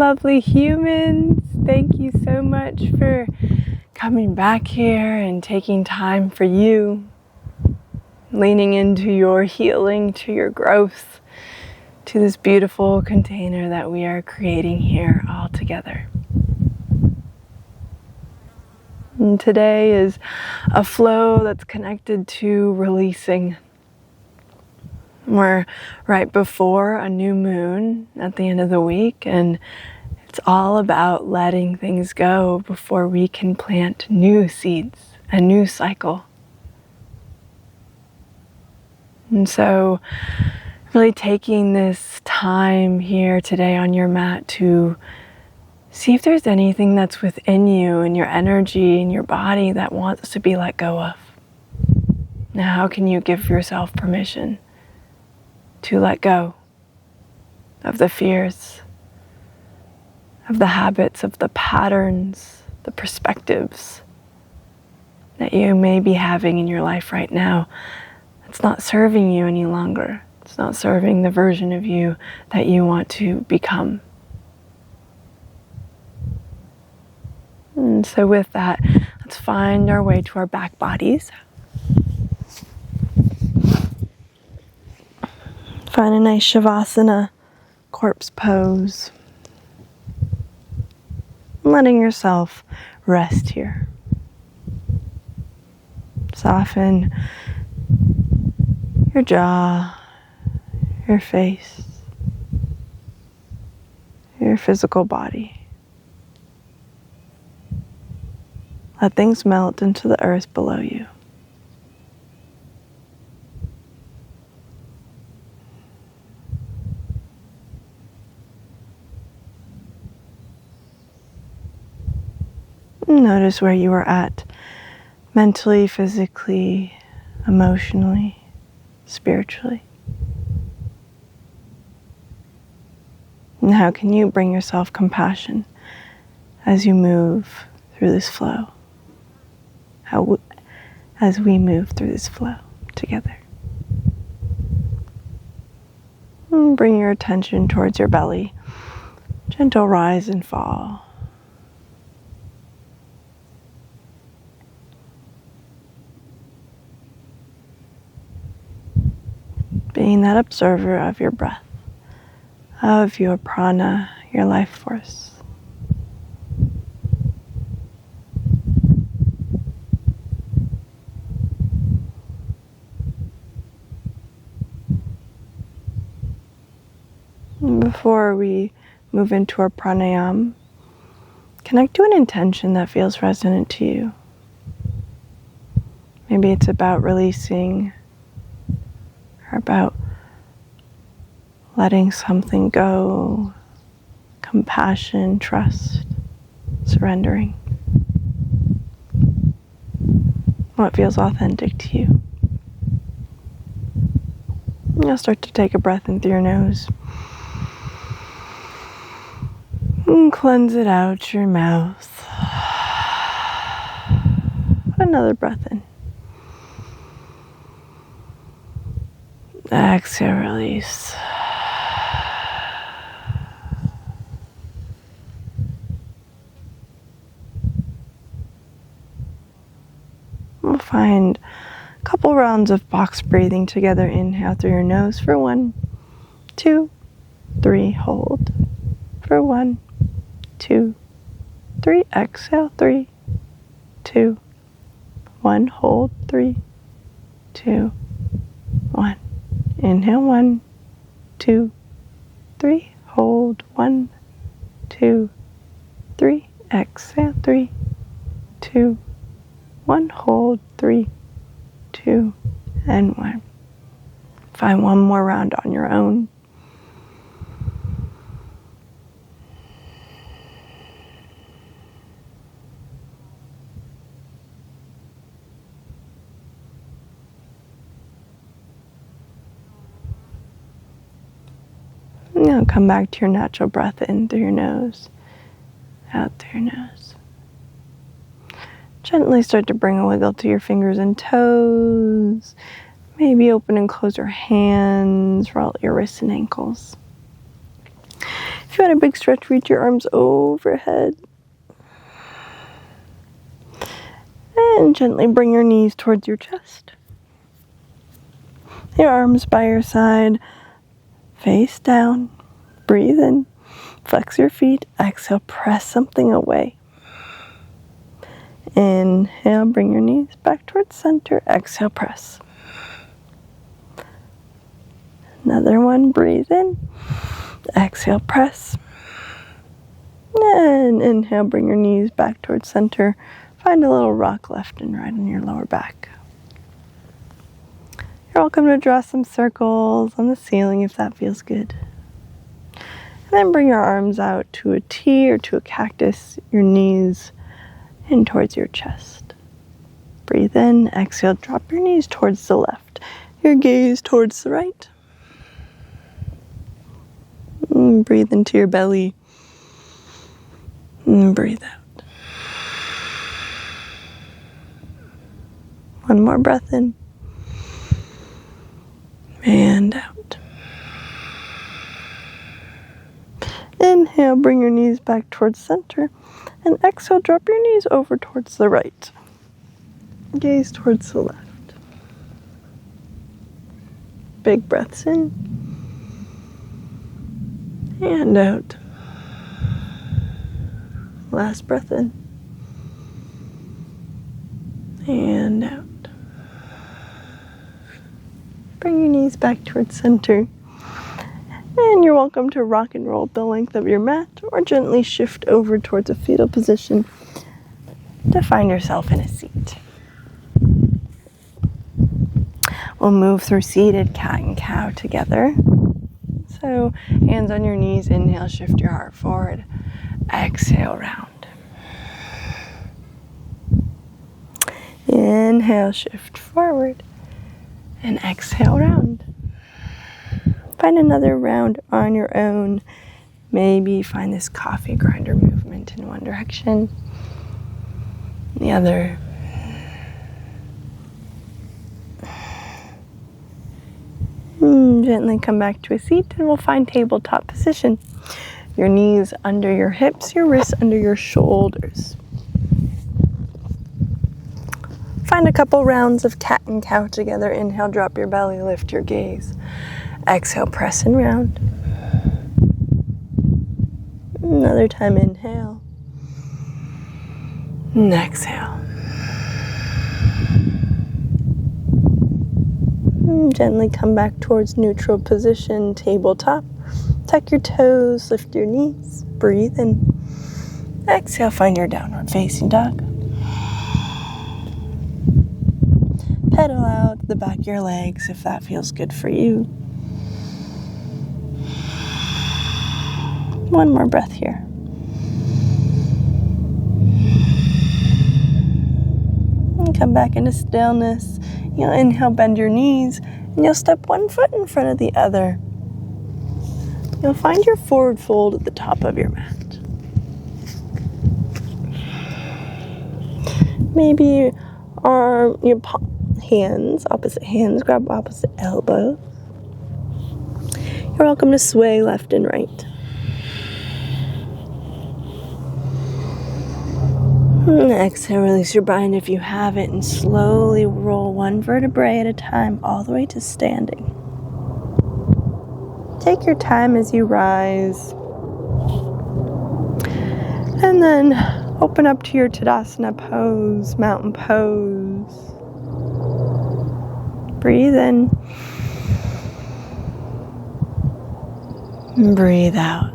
lovely humans. Thank you so much for coming back here and taking time for you, leaning into your healing, to your growth, to this beautiful container that we are creating here all together. And today is a flow that's connected to releasing. We're right before a new moon at the end of the week, and it's all about letting things go before we can plant new seeds, a new cycle. And so really taking this time here today on your mat to see if there's anything that's within you and your energy and your body that wants to be let go of. Now, how can you give yourself permission to let go of the fears, of the habits, of the patterns, the perspectives that you may be having in your life right now? It's not serving you any longer. It's not serving the version of you that you want to become. And so with that, let's find our way to our back bodies. Find a nice Savasana, corpse pose. Letting yourself rest here. Soften your jaw, your face, your physical body. Let things melt into the earth below you. Notice where you are at mentally, physically, emotionally, spiritually. And how can you bring yourself compassion as you move through this flow? As we move through this flow together. And bring your attention towards your belly. Gentle rise and fall. Being that observer of your breath, of your prana, your life force. And before we move into our pranayama, connect to an intention that feels resonant to you. Maybe it's about releasing, or about letting something go, compassion, trust, surrendering. What feels authentic to you. You'll start to take a breath in through your nose. And cleanse it out your mouth. Another breath in. Exhale, release. We'll find a couple rounds of box breathing together. Inhale through your nose for 1, 2, 3. Hold for 1, 2, 3. Exhale, 3, 2, 1. Hold, 3, 2, 1. Inhale, 1, 2, 3. Hold, 1, 2, 3. Exhale, 3, 2, 1. Hold, 3, 2, and 1. Find one more round on your own. Now come back to your natural breath in through your nose, out through your nose. Gently start to bring a wiggle to your fingers and toes. Maybe open and close your hands, roll out your wrists and ankles. If you want a big stretch, reach your arms overhead. And gently bring your knees towards your chest. Your arms by your side, face down. Breathe in. Flex your feet. Exhale, press something away. Inhale, bring your knees back towards center. Exhale, press. Another one, breathe in. Exhale, press. And inhale, bring your knees back towards center. Find a little rock left and right on your lower back. You're welcome to draw some circles on the ceiling if that feels good. And then bring your arms out to a T or to a cactus, your knees in towards your chest. Breathe in, exhale, drop your knees towards the left, your gaze towards the right. Breathe into your belly. Breathe out. One more breath in. And out. Inhale, bring your knees back towards center. And exhale, drop your knees over towards the right. Gaze towards the left. Big breaths in. And out. Last breath in. And out. Bring your knees back towards center. And you're welcome to rock and roll the length of your mat or gently shift over towards a fetal position to find yourself in a seat. We'll move through seated cat and cow together. So hands on your knees, inhale, shift your heart forward. Exhale, round. Inhale, shift forward. And exhale, round. Find another round on your own. Maybe find this coffee grinder movement in one direction, the other. Gently come back to a seat and we'll find tabletop position. Your knees under your hips, your wrists under your shoulders. Find a couple rounds of cat and cow together. Inhale, drop your belly, lift your gaze. Exhale, press and round. Another time, inhale. And exhale. Gently come back towards neutral position, tabletop. Tuck your toes, lift your knees. Breathe in. Exhale, find your downward facing dog. Pedal out the back of your legs if that feels good for you. One more breath here. And come back into stillness. You'll inhale, bend your knees, and you'll step one foot in front of the other. You'll find your forward fold at the top of your mat. Maybe your hands, opposite hands, grab opposite elbows. You're welcome to sway left and right. Exhale, release your bind if you have it, and slowly roll one vertebrae at a time all the way to standing. Take your time as you rise. And then open up to your Tadasana pose, mountain pose. Breathe in. And breathe out.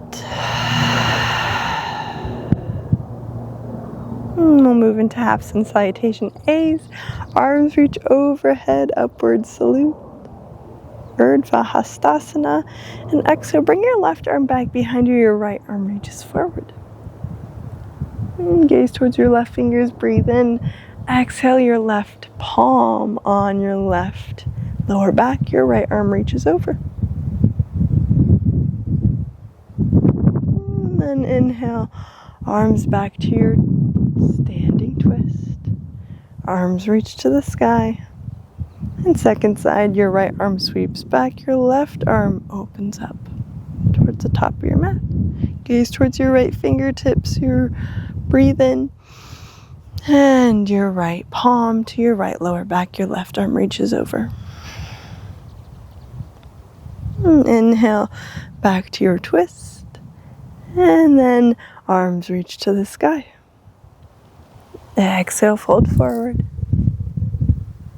We'll move into half Sun Salutation A's. Arms reach overhead, upward salute. Urdhva Hastasana. And exhale, bring your left arm back behind you. Your right arm reaches forward. And gaze towards your left fingers. Breathe in. Exhale, your left palm on your left lower back. Your right arm reaches over. And then inhale, arms back to your standing twist. Arms reach to the sky. And second side, your right arm sweeps back. Your left arm opens up towards the top of your mat. Gaze towards your right fingertips. You're breathing. And your right palm to your right lower back. Your left arm reaches over. Inhale, back to your twist. And then arms reach to the sky. Exhale, fold forward.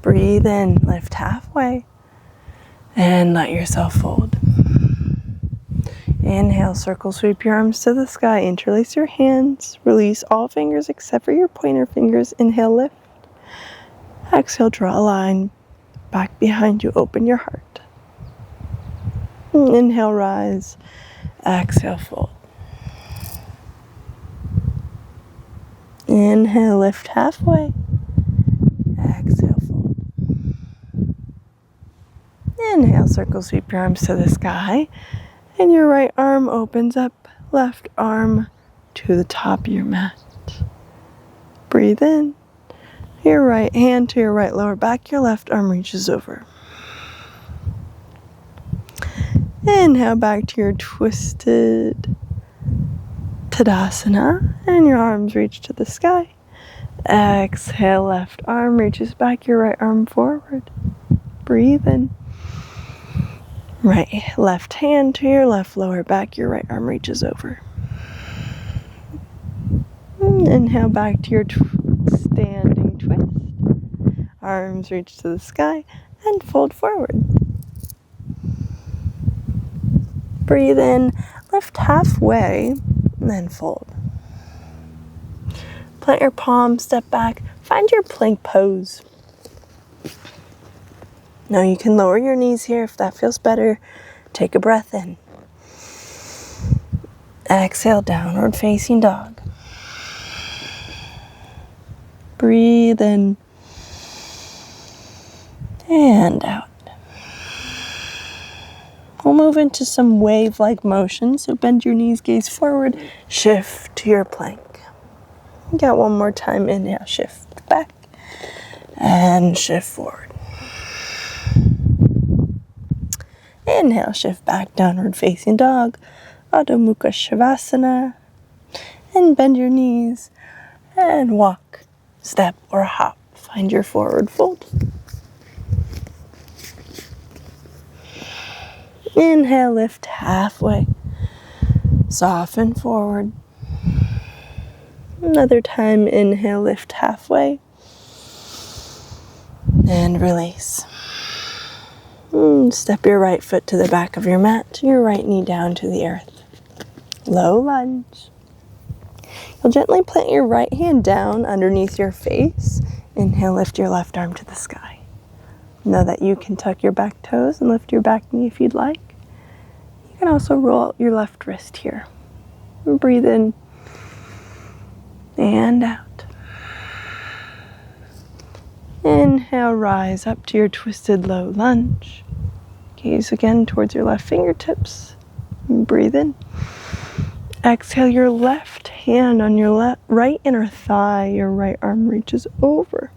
Breathe in, lift halfway. And let yourself fold. Inhale, circle sweep your arms to the sky. Interlace your hands. Release all fingers except for your pointer fingers. Inhale, lift. Exhale, draw a line back behind you. Open your heart. Inhale, rise. Exhale, fold. Inhale, lift halfway. Exhale, fold. Inhale, circle sweep your arms to the sky. And your right arm opens up, left arm to the top of your mat. Breathe in. Your right hand to your right lower back, your left arm reaches over. Inhale back to your twisted Tadasana, and your arms reach to the sky. Exhale, left arm reaches back, your right arm forward. Breathe in. Right, left hand to your left lower back, your right arm reaches over. Inhale back to your standing twist. Arms reach to the sky and fold forward. Breathe in, lift halfway, and then fold. Plant your palms, step back, find your plank pose. Now you can lower your knees here if that feels better. Take a breath in. Exhale, downward facing dog. Breathe in and out. We'll move into some wave-like motion, so bend your knees, gaze forward, shift to your plank. Got one more time. Inhale, shift back and shift forward. Inhale, shift back, downward facing dog, Adho Mukha Savasana, and bend your knees and walk, step or hop. Find your forward fold. Inhale, lift halfway, soften forward. Another time, inhale, lift halfway, and release. Step your right foot to the back of your mat, your right knee down to the earth. Low lunge. You'll gently plant your right hand down underneath your face. Inhale, lift your left arm to the sky. Know that you can tuck your back toes and lift your back knee if you'd like. You can also roll out your left wrist here. Breathe in and out. Inhale, rise up to your twisted low lunge. Gaze again towards your left fingertips. And breathe in. Exhale, your left hand on your right inner thigh. Your right arm reaches over.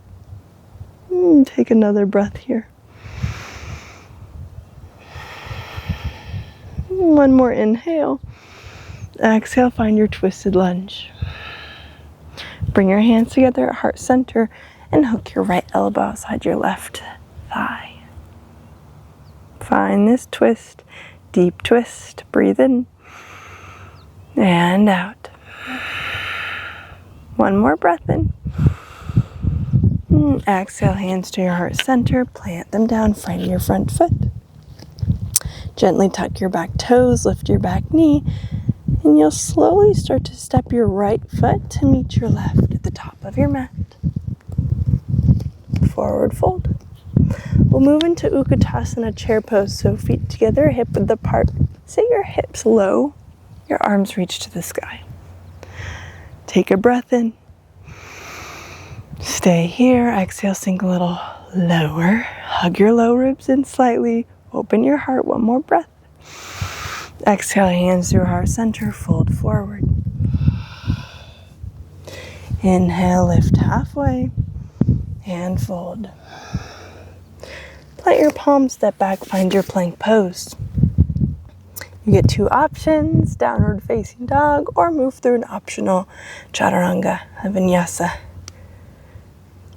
Take another breath here. One more inhale. Exhale, find your twisted lunge. Bring your hands together at heart center and hook your right elbow outside your left thigh. Find this twist, deep twist. Breathe in and out. One more breath in. Exhale, hands to your heart center. Plant them down, find your front foot. Gently tuck your back toes, lift your back knee, and you'll slowly start to step your right foot to meet your left at the top of your mat. Forward fold. We'll move into Utkatasana, chair pose, so feet together, hip width apart. Sit your hips low, your arms reach to the sky. Take a breath in. Stay here. Exhale, sink a little lower. Hug your low ribs in slightly. Open your heart. One more breath. Exhale, hands through heart center. Fold forward. Inhale, lift halfway. And fold. Plant your palms, step back, find your plank pose. You get two options, downward facing dog, or move through an optional chaturanga, a vinyasa.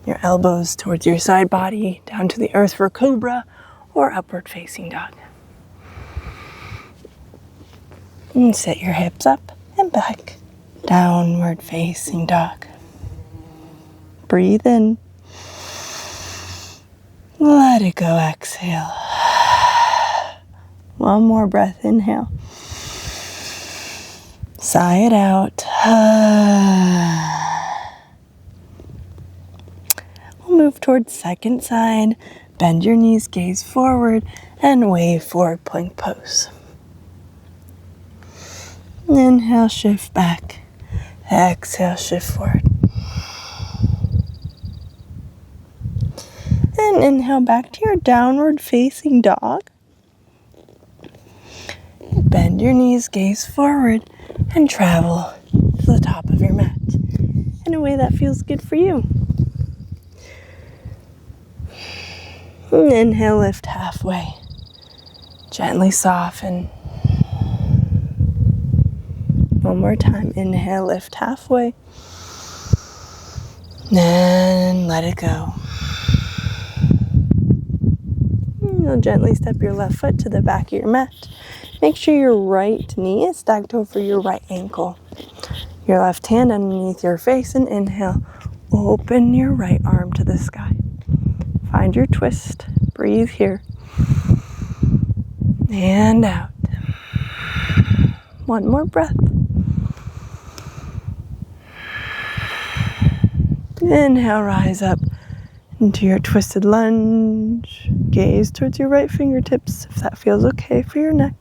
Your elbows towards your side body, down to the earth for cobra, or upward facing dog. And sit your hips up and back, downward facing dog. Breathe in. Let it go, exhale. One more breath, inhale. Sigh it out. We'll move towards second side. Bend your knees, gaze forward, and wave forward plank pose. Inhale, shift back. Exhale, shift forward. And inhale back to your downward facing dog. Bend your knees, gaze forward, and travel to the top of your mat in a way that feels good for you. And inhale, lift halfway. Gently soften. One more time. Inhale, lift halfway. And let it go. You'll gently step your left foot to the back of your mat. Make sure your right knee is stacked over your right ankle. Your left hand underneath your face, and inhale. Open your right arm to the sky. Find your twist. Breathe here. And out. One more breath. Inhale, rise up into your twisted lunge. Gaze towards your right fingertips if that feels okay for your neck.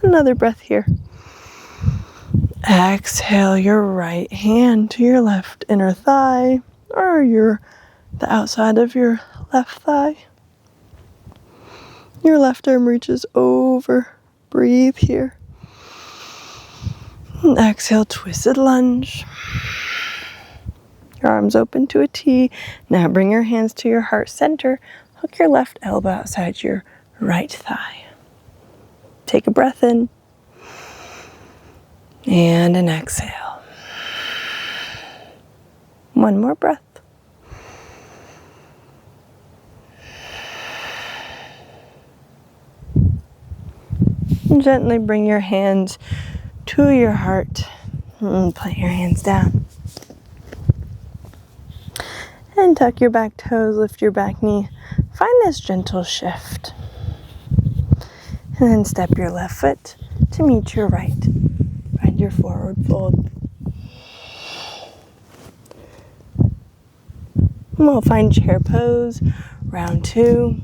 Another breath here. Exhale your right hand to your left inner thigh or the outside of your left thigh. Your left arm reaches over. Breathe here. And exhale, twisted lunge. Your arms open to a T. Now bring your hands to your heart center. Hook your left elbow outside your right thigh. Take a breath in. And an exhale. One more breath. And gently bring your hands to your heart. And plant your hands down. And tuck your back toes, lift your back knee. Find this gentle shift. And then step your left foot to meet your right. Find your forward fold. And we'll find chair pose, round 2.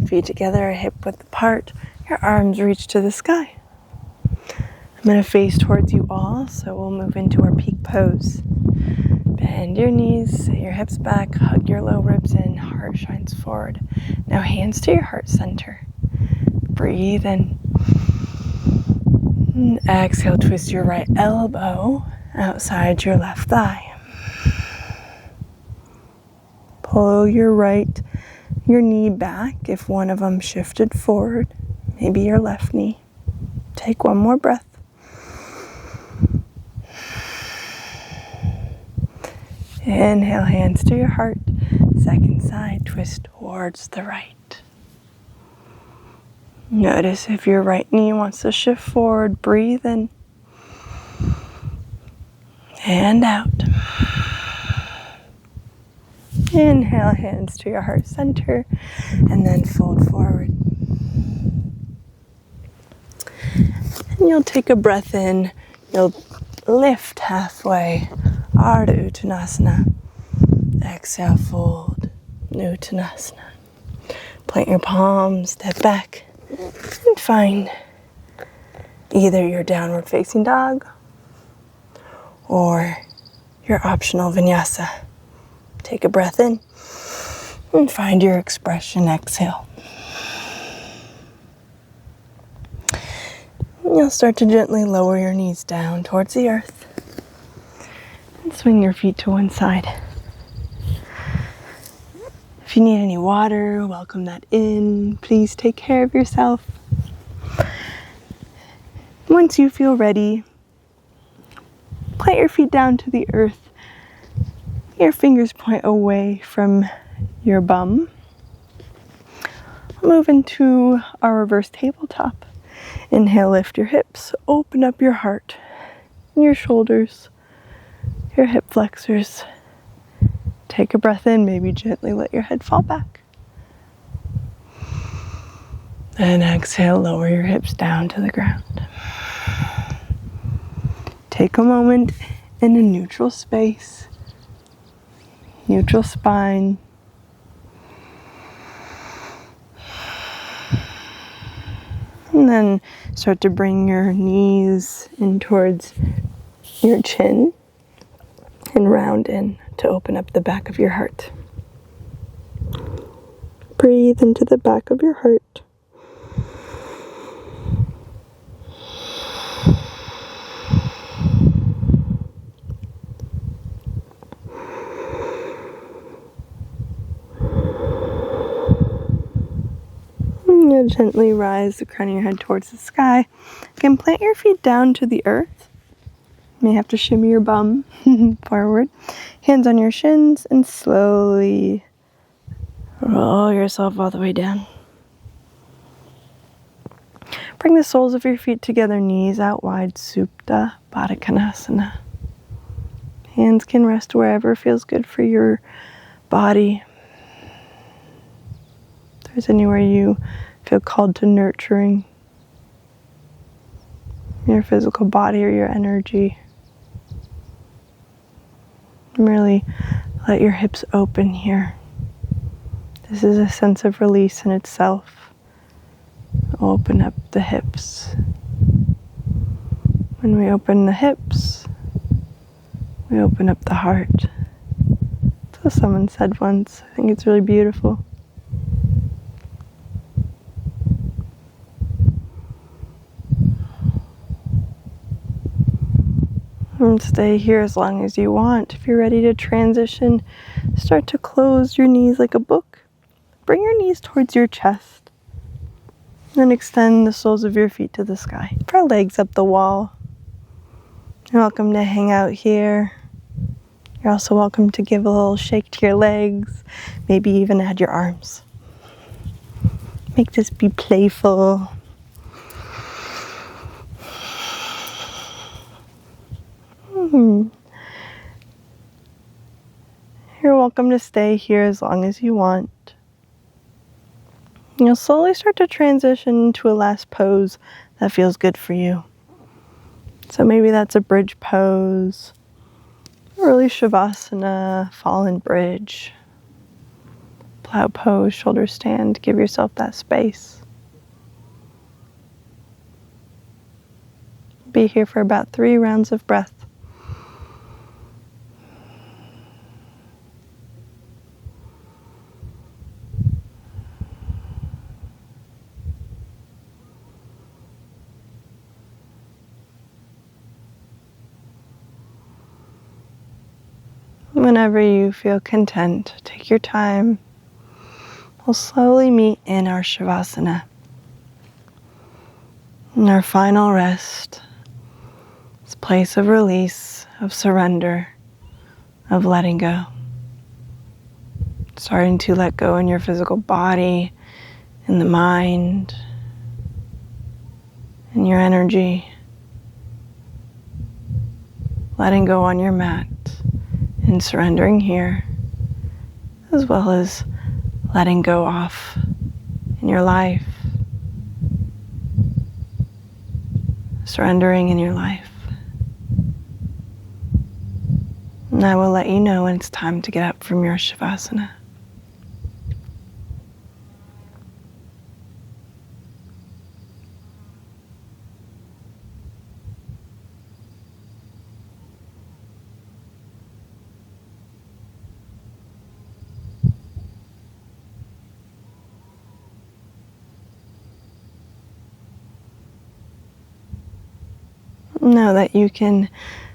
Feet together, hip width apart. Your arms reach to the sky. I'm going to face towards you all, so we'll move into our peak pose. Bend your knees, set your hips back, hug your low ribs in, heart shines forward. Now hands to your heart center. Breathe in. And exhale, twist your right elbow outside your left thigh. Pull your knee back if one of them shifted forward, maybe your left knee. Take one more breath. Inhale, hands to your heart. Second side, twist towards the right. Notice if your right knee wants to shift forward. Breathe in. And out. Inhale, hands to your heart center. And then fold forward. And you'll take a breath in. You'll lift halfway. Ardha Uttanasana. Exhale, fold. Uttanasana. Plant your palms, step back, and find either your downward facing dog or your optional vinyasa. Take a breath in and find your expression. Exhale. And you'll start to gently lower your knees down towards the earth. And swing your feet to one side. If you need any water, welcome that in. Please take care of yourself. Once you feel ready, plant your feet down to the earth. Your fingers point away from your bum. Move into our reverse tabletop. Inhale, lift your hips, open up your heart, your shoulders, your hip flexors. Take a breath in, maybe gently let your head fall back. And exhale, lower your hips down to the ground. Take a moment in a neutral space, neutral spine. And then start to bring your knees in towards your chin and round in to open up the back of your heart. Breathe into the back of your heart. And gently rise the crown of your head towards the sky. Again, plant your feet down to the earth. You may have to shimmy your bum forward. Hands on your shins and slowly roll yourself all the way down. Bring the soles of your feet together, knees out wide, Supta Baddha Konasana. Hands can rest wherever feels good for your body. If there's anywhere you feel called to nurturing your physical body or your energy, really let your hips open here. This is a sense of release in itself. Open up the hips. When we open the hips, we open up the heart. So someone said once, I think it's really beautiful. And stay here as long as you want. If you're ready to transition, start to close your knees like a book. Bring your knees towards your chest. Then extend the soles of your feet to the sky. Draw legs up the wall. You're welcome to hang out here. You're also welcome to give a little shake to your legs. Maybe even add your arms. Make this be playful. You're welcome to stay here as long as you want. You'll slowly start to transition to a last pose that feels good for you. So maybe that's a bridge pose, early Savasana, fallen bridge, plow pose, shoulder stand. Give yourself that space. Be here for about 3 rounds of breath. Whenever you feel content, take your time. We'll slowly meet in our Savasana. In our final rest, this place of release, of surrender, of letting go. Starting to let go in your physical body, in the mind, in your energy. Letting go on your mat. And surrendering here, as well as letting go off in your life, surrendering in your life. And I will let you know when it's time to get up from your Savasana. Know that you can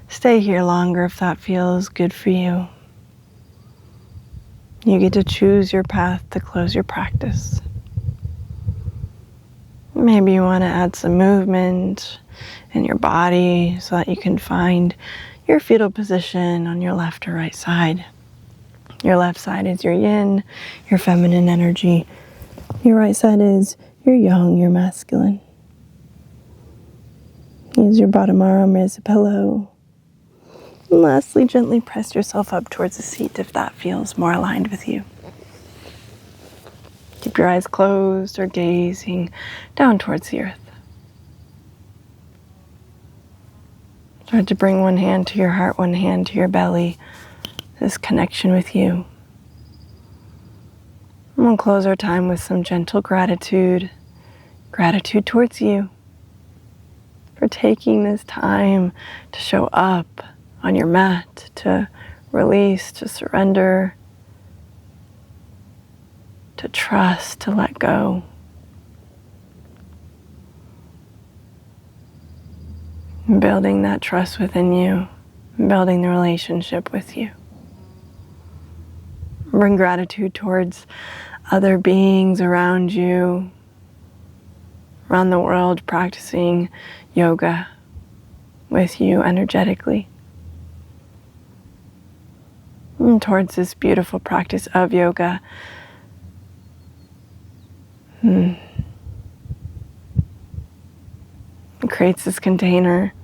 stay here longer if that feels good for you. You get to choose your path to close your practice. Maybe you want to add some movement in your body so that you can find your fetal position on your left or right side. Your left side is your yin, your feminine energy. Your right side is your yang, your masculine. Use your bottom arm as a pillow. And lastly, gently press yourself up towards the seat if that feels more aligned with you. Keep your eyes closed or gazing down towards the earth. Start to bring one hand to your heart, one hand to your belly. This connection with you. And we'll close our time with some gentle gratitude. Gratitude towards you for taking this time to show up on your mat, to release, to surrender, to trust, to let go. And building that trust within you, and building the relationship with you. Bring gratitude towards other beings around you, around the world, practicing yoga with you energetically. And towards this beautiful practice of yoga. It creates this container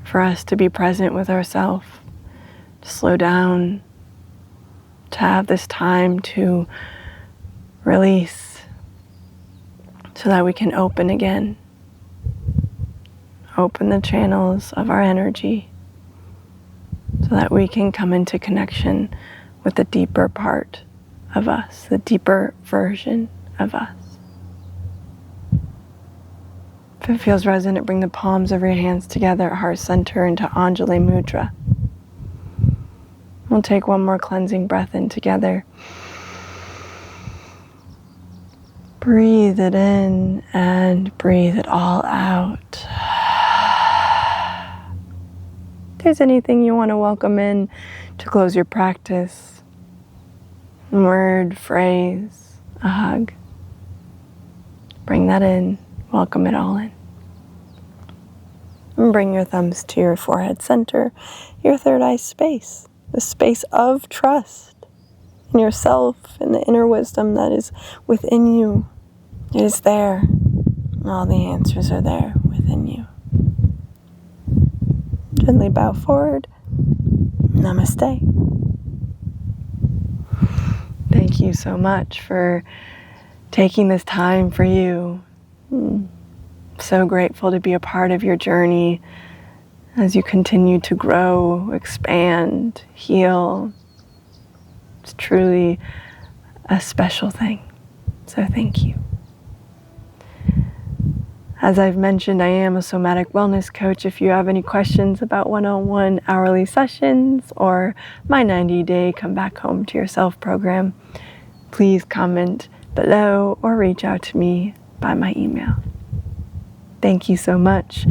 for us to be present with ourselves, to slow down, to have this time to release so that we can open again. Open the channels of our energy so that we can come into connection with the deeper part of us, the deeper version of us. If it feels resonant, bring the palms of your hands together at heart center into Anjali Mudra. We'll take one more cleansing breath in together. Breathe it in and breathe it all out. If there's anything you want to welcome in to close your practice, a word, phrase, a hug, bring that in, welcome it all in. And bring your thumbs to your forehead center, your third eye space, the space of trust in yourself and the inner wisdom that is within you. It is there. All the answers are there within you. Gently bow forward. Namaste. Thank you so much for taking this time for you. So grateful to be a part of your journey as you continue to grow, expand, heal. It's truly a special thing. So thank you. As I've mentioned, I am a somatic wellness coach. If you have any questions about one-on-one hourly sessions or my 90-day Come Back Home to Yourself program, please comment below or reach out to me by my email. Thank you so much